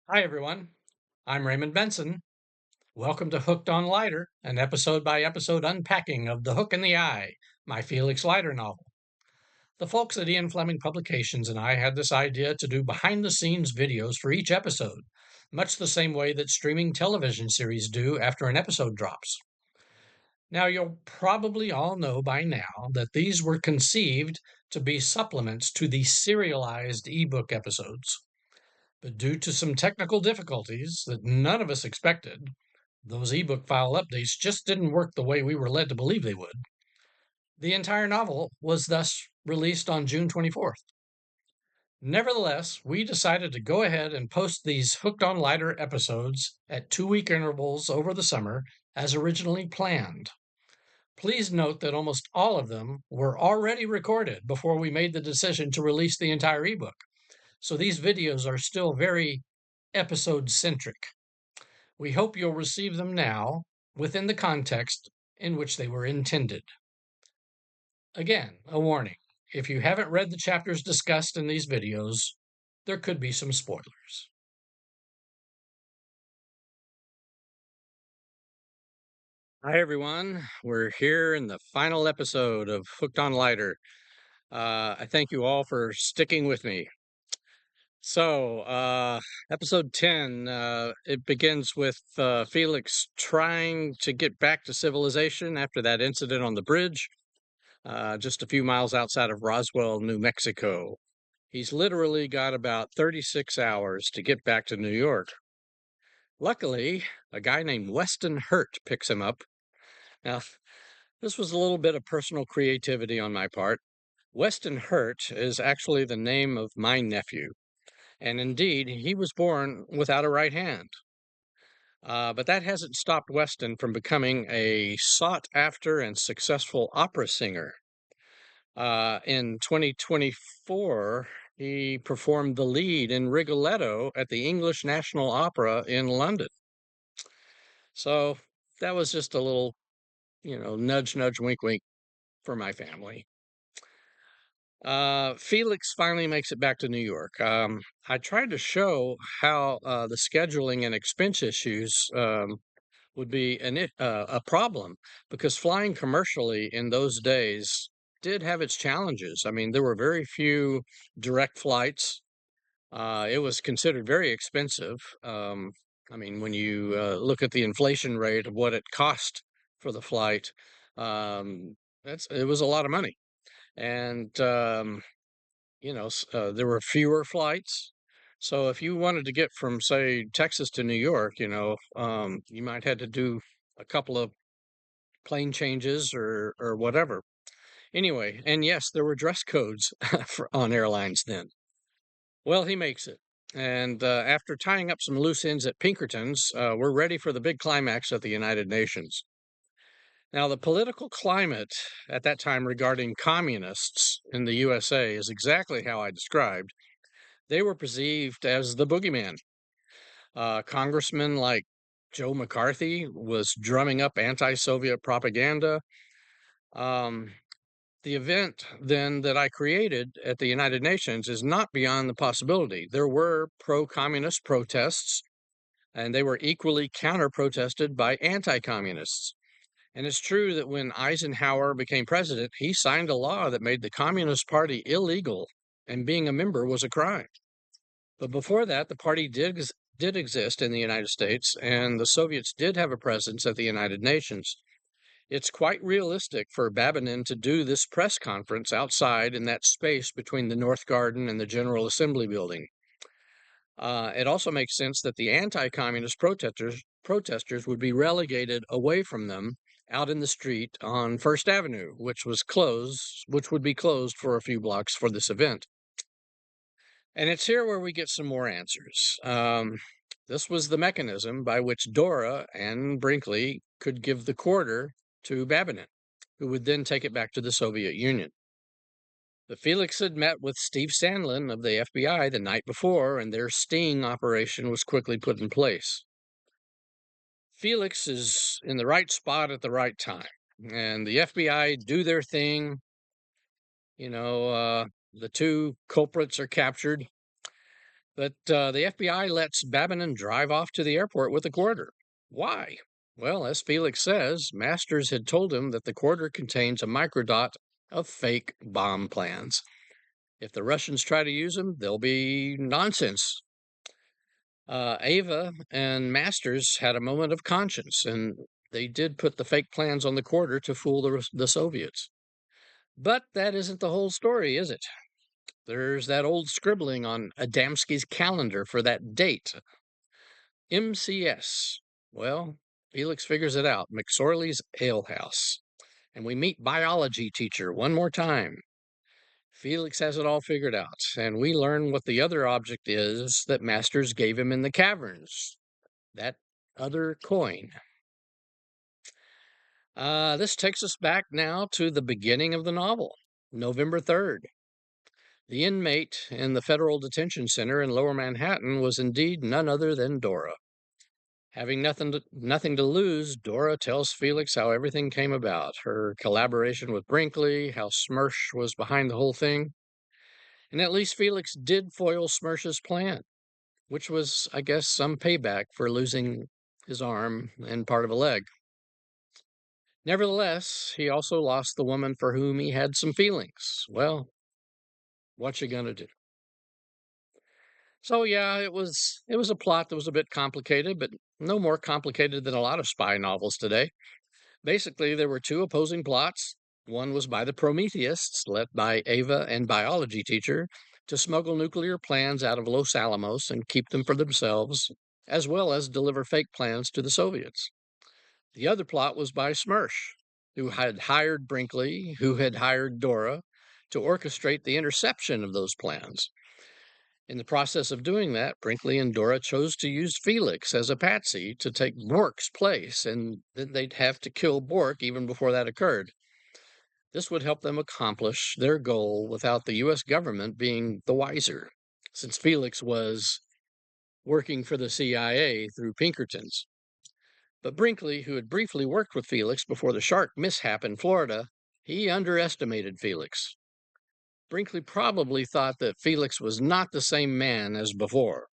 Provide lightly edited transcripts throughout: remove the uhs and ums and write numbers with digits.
Hi, everyone. I'm Raymond Benson. Welcome to Hooked on Leiter, an episode by episode unpacking of The Hook in the Eye, my Felix Leiter novel. The folks at Ian Fleming Publications and I had this idea to do behind the scenes videos for each episode, much the same way that streaming television series do after an episode drops. Now, you'll probably all know by now that these were conceived to be supplements to the serialized ebook episodes. But due to some technical difficulties that none of us expected, those ebook file updates just didn't work the way we were led to believe they would. The entire novel was thus released on June 24th. Nevertheless, we decided to go ahead and post these Hooked on Lighter episodes at 2 week intervals over the summer as originally planned. Please note that almost all of them were already recorded before we made the decision to release the entire ebook. So these videos are still very episode centric. We hope you'll receive them now within the context in which they were intended. Again, a warning. If you haven't read the chapters discussed in these videos, there could be some spoilers. Hi, everyone. We're here in the final episode of Hooked on Lighter. I thank you all for sticking with me. So, episode 10, it begins with Felix trying to get back to civilization after that incident on the bridge, just a few miles outside of Roswell, New Mexico. He's literally got about 36 hours to get back to New York. Luckily, a guy named Weston Hurt picks him up. Now, this was a little bit of personal creativity on my part. Weston Hurt is actually the name of my nephew. And indeed, he was born without a right hand. But that hasn't stopped Weston from becoming a sought after and successful opera singer. In 2024, he performed the lead in Rigoletto at the English National Opera in London. So that was just a little, nudge, nudge, wink, wink for my family. Felix finally makes it back to New York. I tried to show how the scheduling and expense issues would be a problem because flying commercially in those days did have its challenges. I mean, there were very few direct flights. It was considered very expensive. I mean, when you look at the inflation rate of what it cost for the flight, it was a lot of money. And there were fewer flights. So if you wanted to get from, say, Texas to New York, you might had to do a couple of plane changes or whatever. Anyway, and yes, there were dress codes on airlines then. Well, he makes it. And after tying up some loose ends at Pinkerton's, we're ready for the big climax at the United Nations. Now, the political climate at that time regarding communists in the USA is exactly how I described. They were perceived as the boogeyman. Congressmen like Joe McCarthy was drumming up anti-Soviet propaganda. Um, the event then that I created at the United Nations is not beyond the possibility. There were pro-communist protests, and they were equally counter-protested by anti-communists. And it's true that when Eisenhower became president, he signed a law that made the Communist Party illegal, and being a member was a crime. But before that, the party did exist in the United States, and the Soviets did have a presence at the United Nations. It's quite realistic for Babinin to do this press conference outside in that space between the North Garden and the General Assembly building. It also makes sense that the anti-communist protesters would be relegated away from them out in the street on First Avenue, which would be closed for a few blocks for this event. And it's here where we get some more answers. This was the mechanism by which Dora and Brinkley could give the quarter to Babinin, who would then take it back to the Soviet Union. But Felix had met with Steve Sandlin of the FBI the night before, and their sting operation was quickly put in place. Felix is in the right spot at the right time, and the FBI do their thing. The two culprits are captured. But the FBI lets Babinin drive off to the airport with the quarter. Why? Well, as Felix says, Masters had told him that the quarter contains a microdot of fake bomb plans. If the Russians try to use them, they'll be nonsense. Ava and Masters had a moment of conscience, and they did put the fake plans on the quarter to fool the Soviets. But that isn't the whole story, is it? There's that old scribbling on Adamski's calendar for that date, MCS. Well, Felix figures it out, McSorley's Ale House. And we meet biology teacher one more time. Felix has it all figured out, and we learn what the other object is that Masters gave him in the caverns. That other coin. This takes us back now to the beginning of the novel, November 3rd. The inmate in the federal detention center in Lower Manhattan was indeed none other than Dora. Having nothing to lose, Dora tells Felix how everything came about, her collaboration with Brinkley, how Smersh was behind the whole thing. And at least Felix did foil Smersh's plan, which was, I guess, some payback for losing his arm and part of a leg. Nevertheless, he also lost the woman for whom he had some feelings. Well, what you gonna do? So yeah, it was a plot that was a bit complicated, but no more complicated than a lot of spy novels today. Basically, there were two opposing plots. One was by the Prometheists, led by Ava and biology teacher, to smuggle nuclear plans out of Los Alamos and keep them for themselves, as well as deliver fake plans to the Soviets. The other plot was by Smersh, who had hired Brinkley, who had hired Dora, to orchestrate the interception of those plans. In the process of doing that, Brinkley and Dora chose to use Felix as a patsy to take Bork's place, and then they'd have to kill Bork even before that occurred. This would help them accomplish their goal without the U.S. government being the wiser, since Felix was working for the CIA through Pinkertons. But Brinkley, who had briefly worked with Felix before the shark mishap in Florida, he underestimated Felix. Brinkley probably thought that Felix was not the same man as before,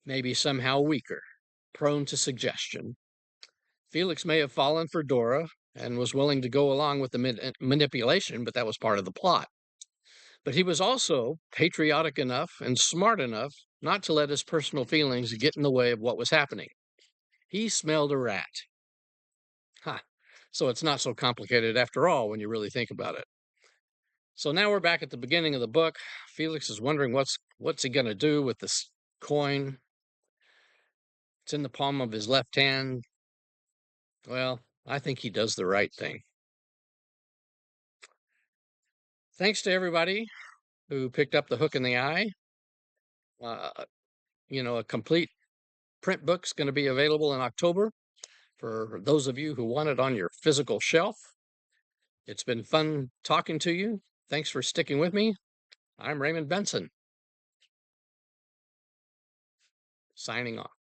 maybe somehow weaker, prone to suggestion. Felix may have fallen for Dora and was willing to go along with the manipulation, but that was part of the plot. But he was also patriotic enough and smart enough not to let his personal feelings get in the way of what was happening. He smelled a rat. Ha! So it's not so complicated after all when you really think about it. So now we're back at the beginning of the book. Felix is wondering what's he going to do with this coin. It's in the palm of his left hand. Well, I think he does the right thing. Thanks to everybody who picked up The Hook in the Eye. Uh, a complete print book's going to be available in October for those of you who want it on your physical shelf. It's been fun talking to you. Thanks for sticking with me. I'm Raymond Benson, signing off.